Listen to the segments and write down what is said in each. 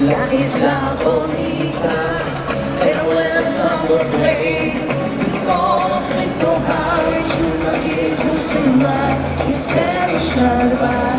La isla bonita, and when the sun will play, the song sings so high, Chula is a singer, in Spanish lullaby.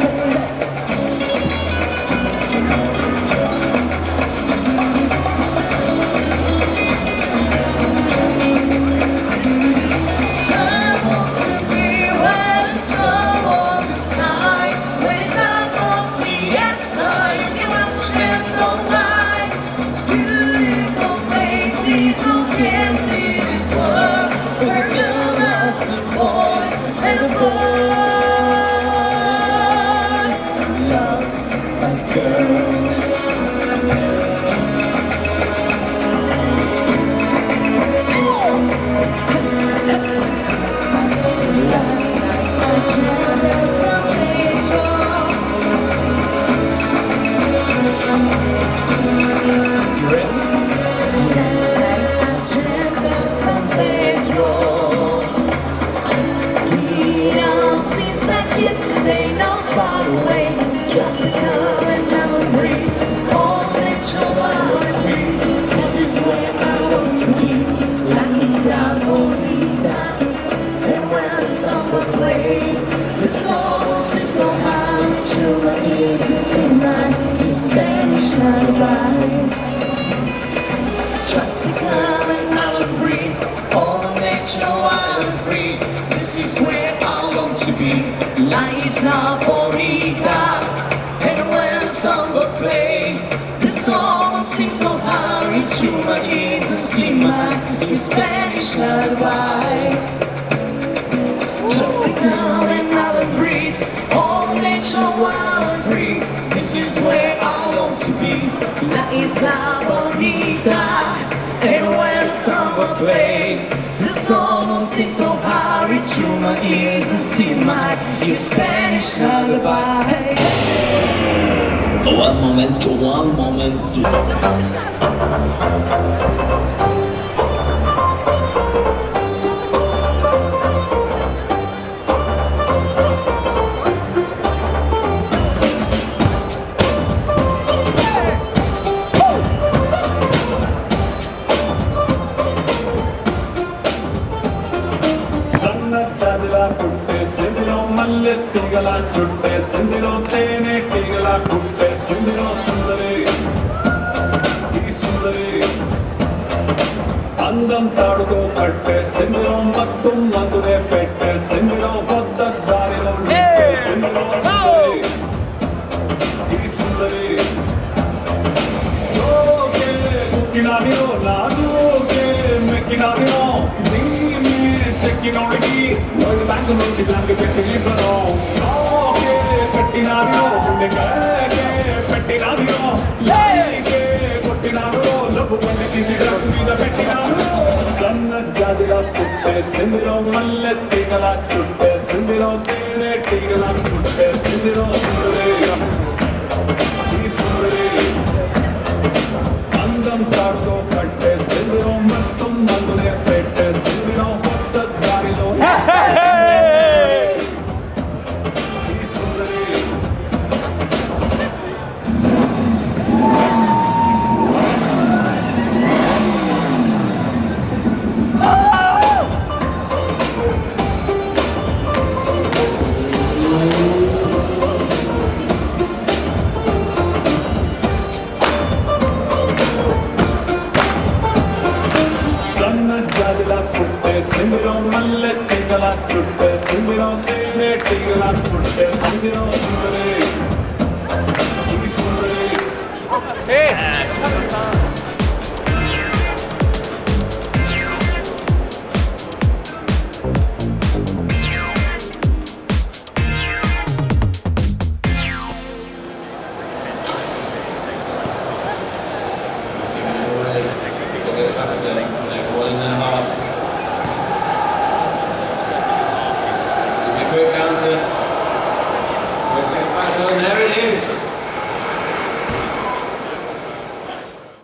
La isla bonita, and when the sun will play, the song will sing so high, Chula is a steamer, in Spanish lullaby. Tropical and island breeze, all nature wild and free. This is where I want to be. La isla bonita, and when the sun will play, the song will sing so high, Chula is a steamer, in Spanish lullaby. One moment, one moment. టీగల చుట్టే సిందిలో తేనె టీగల కుట్టే సిందిలో సుందరి ఈ సుందరి అందం తాడుతో కట్టే సిందిలో మత్తు మందునే పెట్టే సిందిలో కొత్త దారిలో సిందిలో సుందరి ఈ సుందరి సోకే కుక్కినాదిలో నాదుకే మెక్కినాదిలో దీని చెక్కినోడికి వరల్డ్ బ్యాంక్ నుంచి బ్యాంక్ చెట్టు ఇవ్వను పెట్టినాదిలో పెట్టినాదిలో లేకే కొట్టినాదిలో లబ్బు కొన్ని తీసి డ్రగ్ మీద పెట్టినాడు సన్న జాతిగా పుట్టే సిందిలో మల్లె తీగల చుట్టే సిందిలో తేనె తీగల చుట్టే సిందిలో సుందరి ఈ సుందరి అందం తాడుతో కట్టే సిందిలో మొత్తం మందునే పెట్టే సిందిలో కొత్త దారిలో సిందిలో మల్లె టీగల చుట్టే సిందిలో తేనె టీగల చుట్టే సిందిలో సుందరి ఈ సుందరి there